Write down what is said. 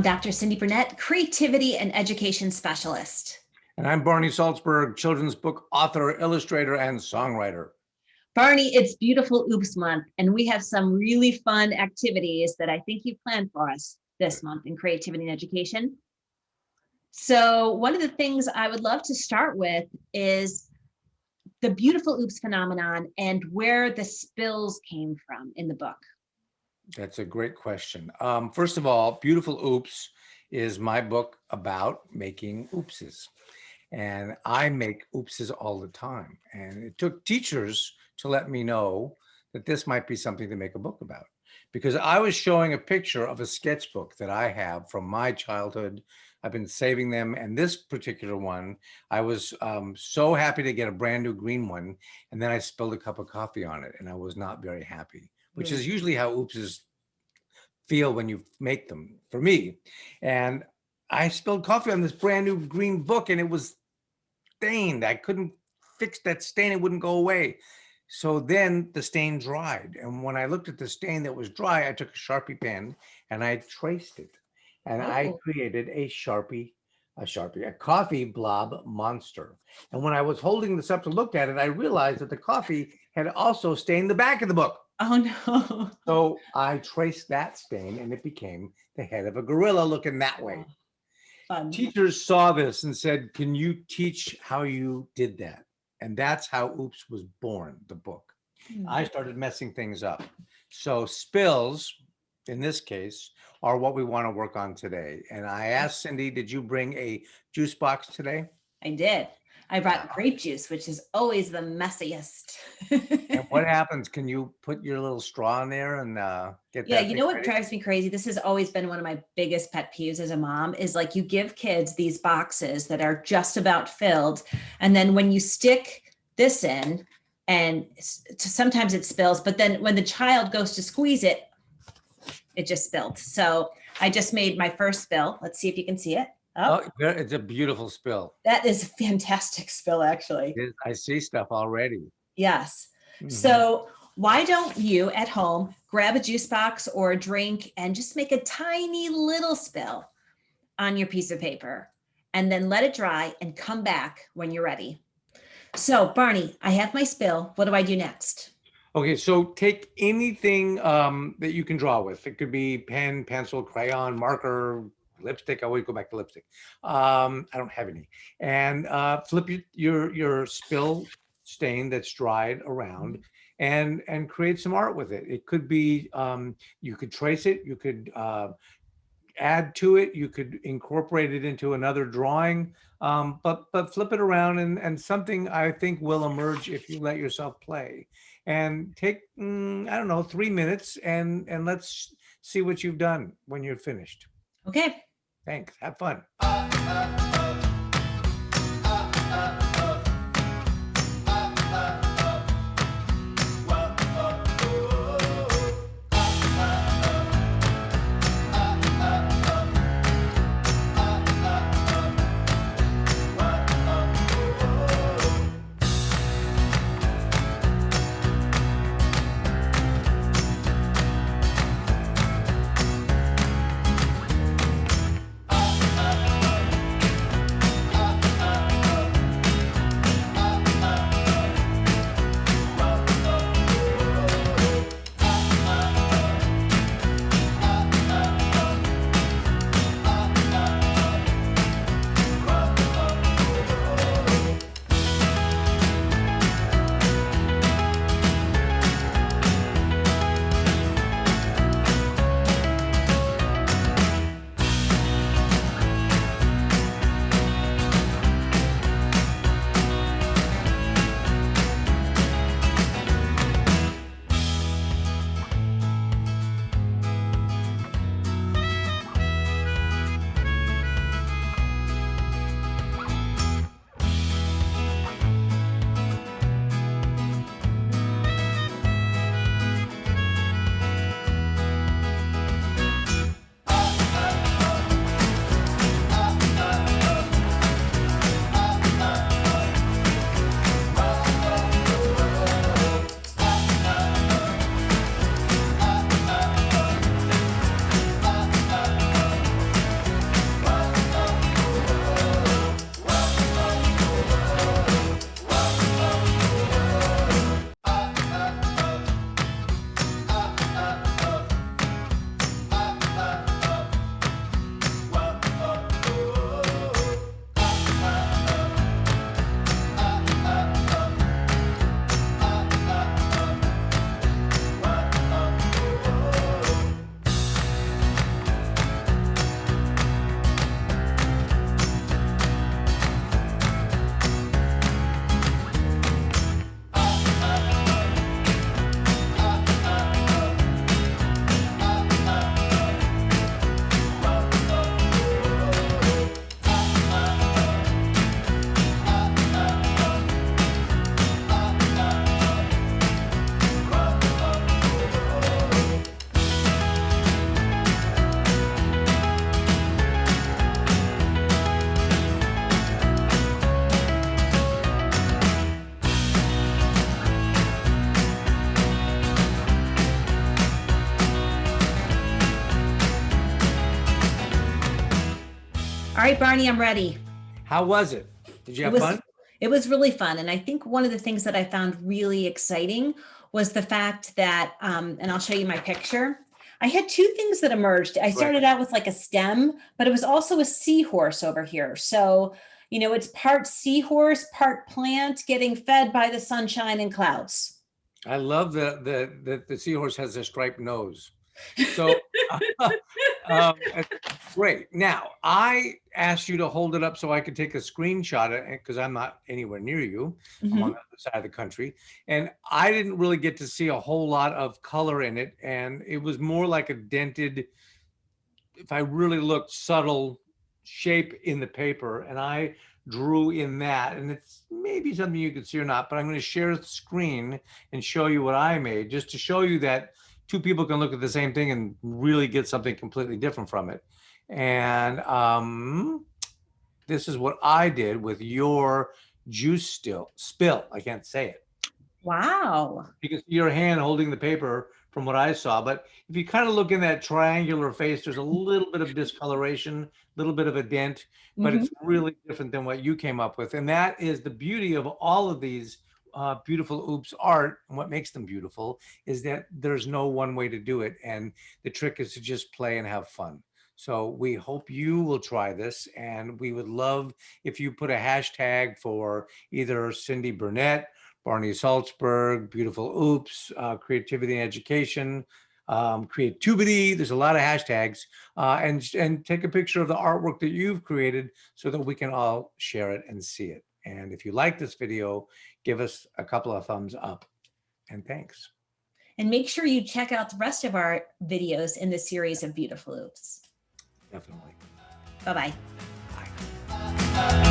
I'm Dr. Cindy Burnett, Creativity and Education Specialist. And I'm Barney Saltzberg, children's book author, illustrator, and songwriter. Barney, it's Beautiful Oops Month, and we have some really fun activities that I think you planned for us this month in Creativity and Education. So one of the things I would love to start with is the beautiful oops phenomenon and where the spills came from in the book. That's a great question. First of all, Beautiful Oops is my book about making oopses. And I make oopses all the time. And it took teachers to let me know that this might be something to make a book about. Because I was showing a picture of a sketchbook that I have from my childhood. I've been saving them. And this particular one, I was so happy to get a brand new green one. And then I spilled a cup of coffee on it and I was not very happy, which is usually how oopses feel when you make them for me. And I spilled coffee on this brand new green book and it was stained. I couldn't fix that stain. It wouldn't go away. So then the stain dried. And when I looked at the stain that was dry, I took a Sharpie pen and I traced it. And I created a coffee blob monster. And when I was holding this up to look at it, I realized that the coffee had also stained the back of the book. Oh no. So I traced that stain and it became the head of a gorilla looking that way. Fun. Teachers saw this and said, can you teach how you did that? And that's how Oops was born, the book. I started messing things up. So spills, in this case, are what we want to work on today. And I asked Cindy, did you bring a juice box today? I did. I brought grape juice, which is always the messiest. And what happens? Can you put your little straw in there and get that? Yeah, you know what ready? drives me crazy? This has always been one of my biggest pet peeves as a mom is like you give kids these boxes that are just about filled. And then when you stick this in and sometimes it spills, but then when the child goes to squeeze it, it just spilled. So I just made my first spill. Let's see if you can see it. Oh, it's a beautiful spill. That is a fantastic spill, actually. I see stuff already. Yes. So why don't you at home grab a juice box or a drink and just make a tiny little spill on your piece of paper and then let it dry and come back when you're ready. So Barney, I have my spill. What do I do next? Okay, so take anything that you can draw with. It could be pen, pencil, crayon, marker, lipstick. I always go back to lipstick. I don't have any. And flip your spill stain that's dried around and create some art with it. It could be, you could trace it, you could add to it, you could incorporate it into another drawing, but flip it around and something I think will emerge if you let yourself play. And take, I don't know, 3 minutes and let's see what you've done when you're finished. Okay. Thanks. Have fun. All right, Barney, I'm ready. How was it? Did you It have was fun? it was really fun. And I think one of the things that I found really exciting was the fact that, and I'll show you my picture. I had two things that emerged. I Right. started out with like a stem, but it was also a seahorse over here. So, it's part seahorse, part plant getting fed by the sunshine and clouds. I love the seahorse has a striped nose. So that's great. Now, I asked you to hold it up so I could take a screenshot of it because I'm not anywhere near you. I'm on Mhm. the other side of the country. And I didn't really get to see a whole lot of color in it. And it was more like a dented, if I really looked, subtle shape in the paper. And I drew in that. And it's maybe something you could see or not, but I'm going to share the screen and show you what I made just to show you that two people can look at the same thing and really get something completely different from it. And this is what I did with your juice spill. I can't say it. Wow. You can see your hand holding the paper from what I saw. But if you kind of look in that triangular face, there's a little bit of discoloration, a little bit of a dent, but Mhm. it's really different than what you came up with. And that is the beauty of all of these beautiful oops art. And what makes them beautiful is that there's no one way to do it. And the trick is to just play and have fun. So we hope you will try this. And we would love if you put a hashtag for either Cindy Burnett, Barney Saltzberg, Beautiful Oops, Creativity and Education, Create TUBEity. There's a lot of hashtags, and take a picture of the artwork that you've created so that we can all share it and see it. And if you like this video, give us a couple of thumbs up. And thanks. And make sure you check out the rest of our videos in the series of Beautiful Oops. Definitely. Bye-bye. Bye.